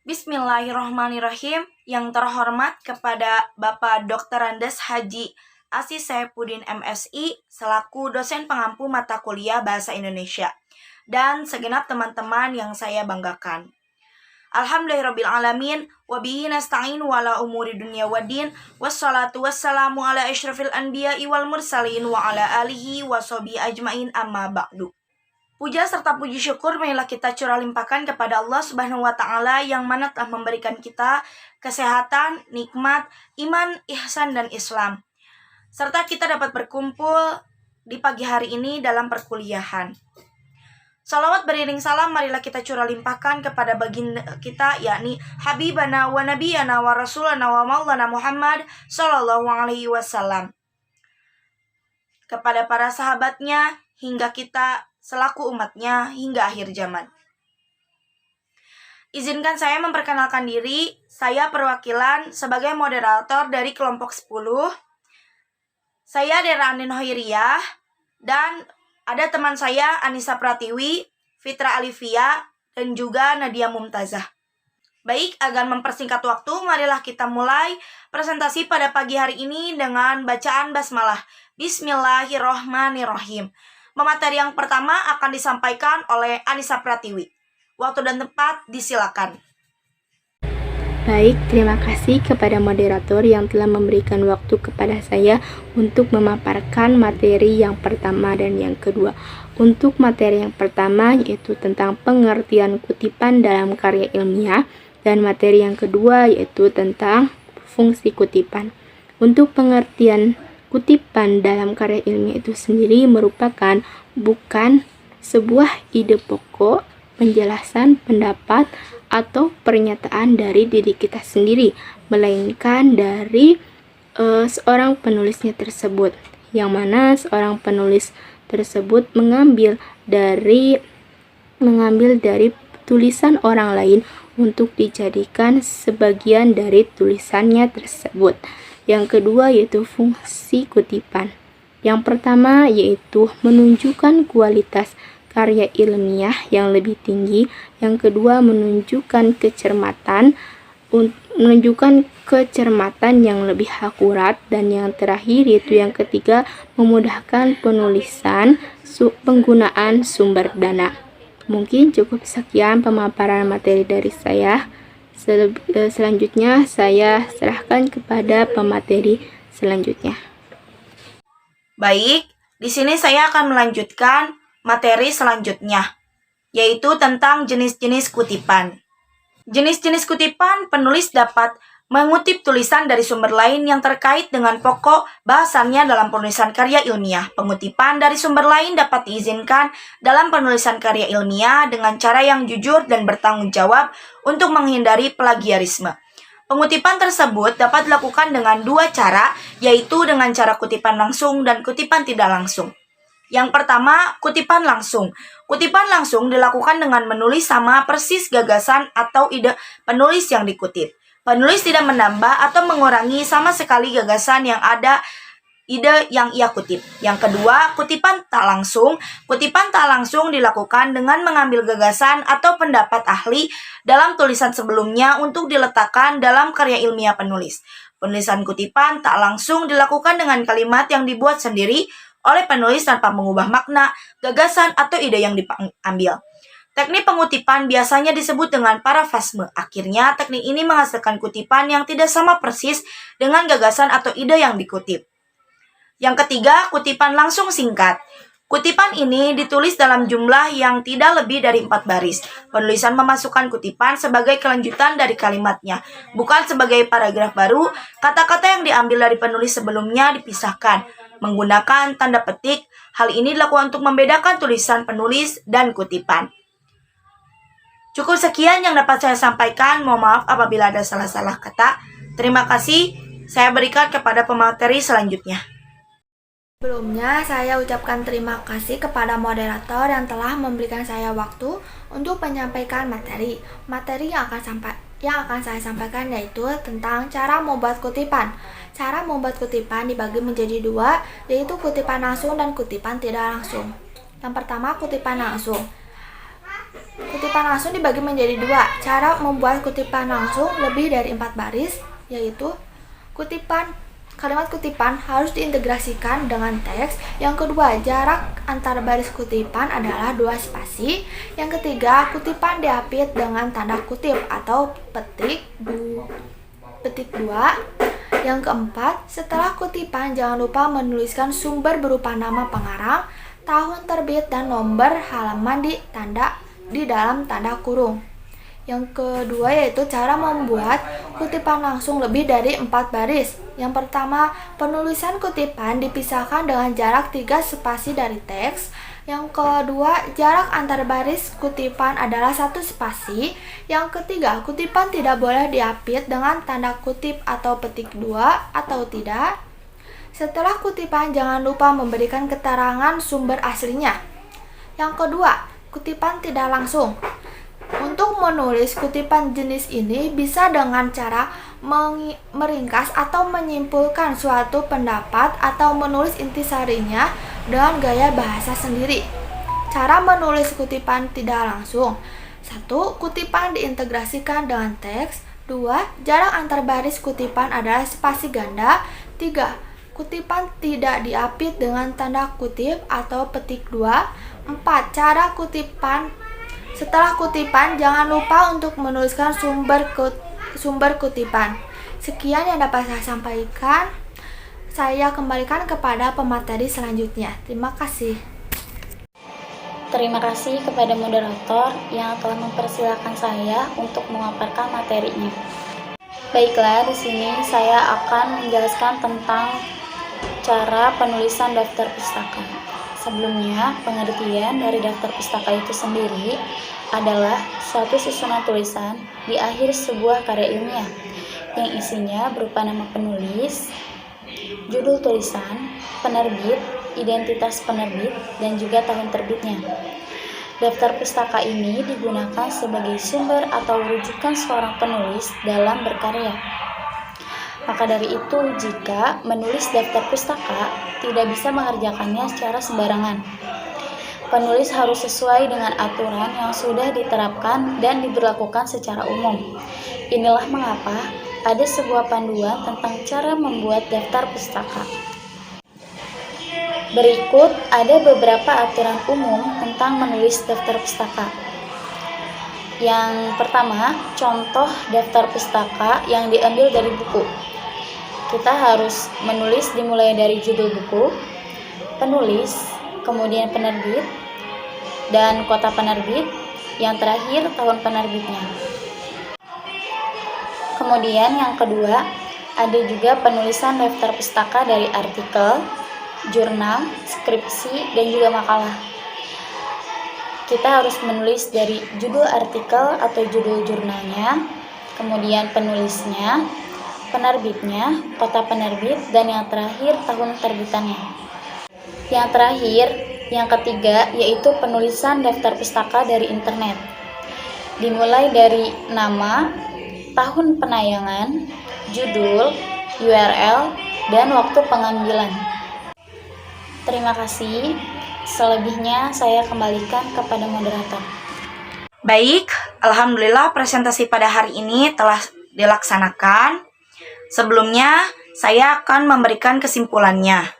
Bismillahirrahmanirrahim. Yang terhormat kepada Bapak Dr. Andes Haji Aziz Saifuddin MSI selaku dosen pengampu mata kuliah Bahasa Indonesia dan segenap teman-teman yang saya banggakan. Alhamdulillahirrabbilalamin wabihi nasta'in wala umuri dunia waddin wassalatu wassalamu ala asyrafil anbiya'i wal mursalin wa ala alihi wa sahbihi ajmain amma ba'du. Puja serta puji syukur marilah kita curah limpahkan kepada Allah Subhanahu wa taala yang mana telah memberikan kita kesehatan, nikmat, iman, ihsan dan Islam. Serta kita dapat berkumpul di pagi hari ini dalam perkuliahan. Salawat beriring salam marilah kita curah limpahkan kepada baginda kita yakni Habibana wa Nabiyana wa Rasulana wa Maulana Muhammad sallallahu alaihi wasallam. Kepada para sahabatnya hingga kita selaku umatnya hingga akhir zaman. Izinkan saya memperkenalkan diri, saya perwakilan sebagai moderator dari kelompok 10. Saya Dera Andin Hoiriyah dan ada teman saya Anissa Pratiwi, Fitra Alivia, dan juga Nadia Mumtazah. Baik, agar mempersingkat waktu, marilah kita mulai presentasi pada pagi hari ini dengan bacaan basmalah. Bismillahirrohmanirrohim. Materi yang pertama akan disampaikan oleh Anissa Pratiwi. Waktu dan tempat disilakan. Baik, terima kasih kepada moderator yang telah memberikan waktu kepada saya untuk memaparkan materi yang pertama dan yang kedua. Untuk materi yang pertama yaitu tentang pengertian kutipan dalam karya ilmiah dan materi yang kedua yaitu tentang fungsi kutipan. Untuk pengertian kutipan dalam karya ilmiah itu sendiri merupakan bukan sebuah ide pokok, penjelasan, pendapat, atau pernyataan dari diri kita sendiri, melainkan dari seorang penulisnya tersebut, yang mana seorang penulis tersebut mengambil dari tulisan orang lain untuk dijadikan sebagian dari tulisannya tersebut. Yang kedua yaitu fungsi kutipan. Yang pertama yaitu menunjukkan kualitas karya ilmiah yang lebih tinggi. Yang kedua menunjukkan kecermatan yang lebih akurat. Dan yang terakhir yaitu yang ketiga memudahkan penulisan penggunaan sumber dana. Mungkin cukup sekian pemaparan materi dari saya. Selanjutnya saya serahkan kepada pemateri selanjutnya. Baik, di sini saya akan melanjutkan materi selanjutnya, yaitu tentang jenis-jenis kutipan. Jenis-jenis kutipan, penulis dapat mengutip tulisan dari sumber lain yang terkait dengan pokok bahasannya dalam penulisan karya ilmiah. Pengutipan dari sumber lain dapat diizinkan dalam penulisan karya ilmiah dengan cara yang jujur dan bertanggung jawab untuk menghindari plagiarisme. Pengutipan tersebut dapat dilakukan dengan dua cara, yaitu dengan cara kutipan langsung dan kutipan tidak langsung. Yang pertama, kutipan langsung. Kutipan langsung dilakukan dengan menulis sama persis gagasan atau ide penulis yang dikutip. Penulis tidak menambah atau mengurangi sama sekali gagasan yang ada ide yang ia kutip. Yang kedua, kutipan tak langsung. Kutipan tak langsung dilakukan dengan mengambil gagasan atau pendapat ahli dalam tulisan sebelumnya untuk diletakkan dalam karya ilmiah penulis. Penulisan kutipan tak langsung dilakukan dengan kalimat yang dibuat sendiri oleh penulis tanpa mengubah makna, gagasan, atau ide yang diambil. Teknik pengutipan biasanya disebut dengan parafrasme. Akhirnya, teknik ini menghasilkan kutipan yang tidak sama persis dengan gagasan atau ide yang dikutip. Yang ketiga, kutipan langsung singkat. Kutipan ini ditulis dalam jumlah yang tidak lebih dari 4 baris. Penulisan memasukkan kutipan sebagai kelanjutan dari kalimatnya, bukan sebagai paragraf baru. Kata-kata yang diambil dari penulis sebelumnya dipisahkan menggunakan tanda petik. Hal ini dilakukan untuk membedakan tulisan penulis dan kutipan. Cukup sekian yang dapat saya sampaikan. Mohon maaf apabila ada salah-salah kata. Terima kasih. Saya berikan kepada pemateri selanjutnya. Sebelumnya, saya ucapkan terima kasih kepada moderator yang telah memberikan saya waktu untuk menyampaikan materi. Materi yang akan saya sampaikan yaitu tentang cara membuat kutipan. Cara membuat kutipan dibagi menjadi dua, yaitu kutipan langsung dan kutipan tidak langsung. Yang pertama, kutipan langsung. Kutipan langsung dibagi menjadi dua. Cara membuat kutipan langsung lebih dari 4 baris, yaitu kalimat kutipan harus diintegrasikan dengan teks. Yang kedua, jarak antar baris kutipan adalah 2 spasi. Yang ketiga, kutipan diapit dengan tanda kutip atau petik 2. Yang keempat, setelah kutipan jangan lupa menuliskan sumber berupa nama pengarang, tahun terbit, dan nomor halaman di dalam tanda kurung. Yang kedua yaitu cara membuat kutipan langsung lebih dari 4 baris. Yang pertama, penulisan kutipan dipisahkan dengan jarak 3 spasi dari teks. Yang kedua, jarak antar baris kutipan adalah 1 spasi. Yang ketiga, kutipan tidak boleh diapit dengan tanda kutip atau petik 2 atau tidak. Setelah kutipan jangan lupa memberikan keterangan sumber aslinya. Yang kedua, kutipan tidak langsung. Untuk menulis kutipan jenis ini bisa dengan cara meringkas atau menyimpulkan suatu pendapat atau menulis intisarinya dengan gaya bahasa sendiri. Cara menulis kutipan tidak langsung. 1. Kutipan diintegrasikan dengan teks. 2. Jarak antar baris kutipan adalah spasi ganda. 3. Kutipan tidak diapit dengan tanda kutip atau petik 2. 4. Cara kutipan. Setelah kutipan, jangan lupa untuk menuliskan sumber kutipan. Sekian yang dapat saya sampaikan. Saya kembalikan kepada pemateri selanjutnya. Terima kasih. Terima kasih kepada moderator yang telah mempersilahkan saya untuk memaparkan materinya. Baiklah, di sini saya akan menjelaskan tentang cara penulisan daftar pustaka. Sebelumnya, pengertian dari daftar pustaka itu sendiri adalah suatu susunan tulisan di akhir sebuah karya ilmiah yang isinya berupa nama penulis, judul tulisan, penerbit, identitas penerbit, dan juga tahun terbitnya. Daftar pustaka ini digunakan sebagai sumber atau rujukan seorang penulis dalam berkarya. Maka dari itu, jika menulis daftar pustaka, tidak bisa mengerjakannya secara sembarangan. Penulis harus sesuai dengan aturan yang sudah diterapkan dan diberlakukan secara umum. Inilah mengapa ada sebuah panduan tentang cara membuat daftar pustaka. Berikut ada beberapa aturan umum tentang menulis daftar pustaka. Yang pertama, contoh daftar pustaka yang diambil dari buku. Kita harus menulis dimulai dari judul buku, penulis, kemudian penerbit, dan kota penerbit, yang terakhir tahun penerbitnya. Kemudian yang kedua, ada juga penulisan daftar pustaka dari artikel, jurnal, skripsi, dan juga makalah. Kita harus menulis dari judul artikel atau judul jurnalnya, kemudian penulisnya, penerbitnya, kota penerbit, dan yang terakhir tahun terbitannya. Yang terakhir, yang ketiga, yaitu penulisan daftar pustaka dari internet. Dimulai dari nama, tahun penayangan, judul, URL, dan waktu pengambilan. Terima kasih. Selebihnya saya kembalikan kepada moderator. Baik, alhamdulillah presentasi pada hari ini telah dilaksanakan. Sebelumnya, saya akan memberikan kesimpulannya.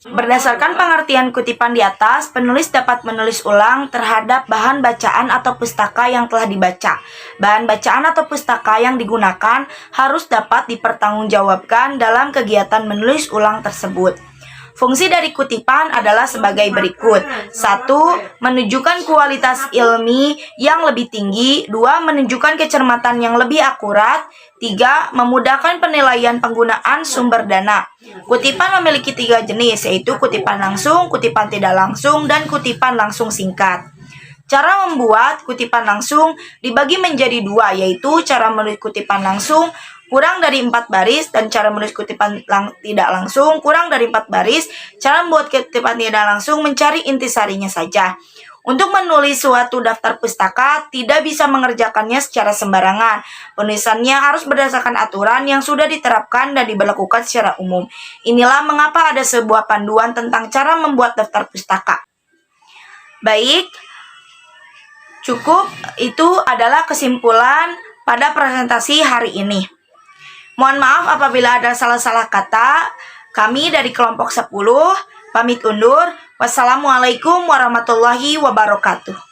Berdasarkan pengertian kutipan di atas, penulis dapat menulis ulang terhadap bahan bacaan atau pustaka yang telah dibaca. Bahan bacaan atau pustaka yang digunakan harus dapat dipertanggungjawabkan dalam kegiatan menulis ulang tersebut. Fungsi dari kutipan adalah sebagai berikut. 1. Menunjukkan kualitas ilmi yang lebih tinggi. 2. Menunjukkan kecermatan yang lebih akurat. 3. Memudahkan penilaian penggunaan sumber dana. Kutipan memiliki 3 jenis, yaitu kutipan langsung, kutipan tidak langsung, dan kutipan langsung singkat. Cara membuat kutipan langsung dibagi menjadi 2, yaitu cara menulis kutipan langsung kurang dari 4 baris dan cara menulis kutipan tidak langsung kurang dari 4 baris. Cara membuat kutipan tidak langsung mencari intisarinya saja. Untuk menulis suatu daftar pustaka tidak bisa mengerjakannya secara sembarangan. Penulisannya harus berdasarkan aturan yang sudah diterapkan dan diberlakukan secara umum. Inilah mengapa ada sebuah panduan tentang cara membuat daftar pustaka. Baik, Cukup, itu adalah kesimpulan pada presentasi hari ini. Mohon maaf apabila ada salah-salah kata. Kami dari kelompok 10 pamit undur. Wassalamualaikum warahmatullahi wabarakatuh.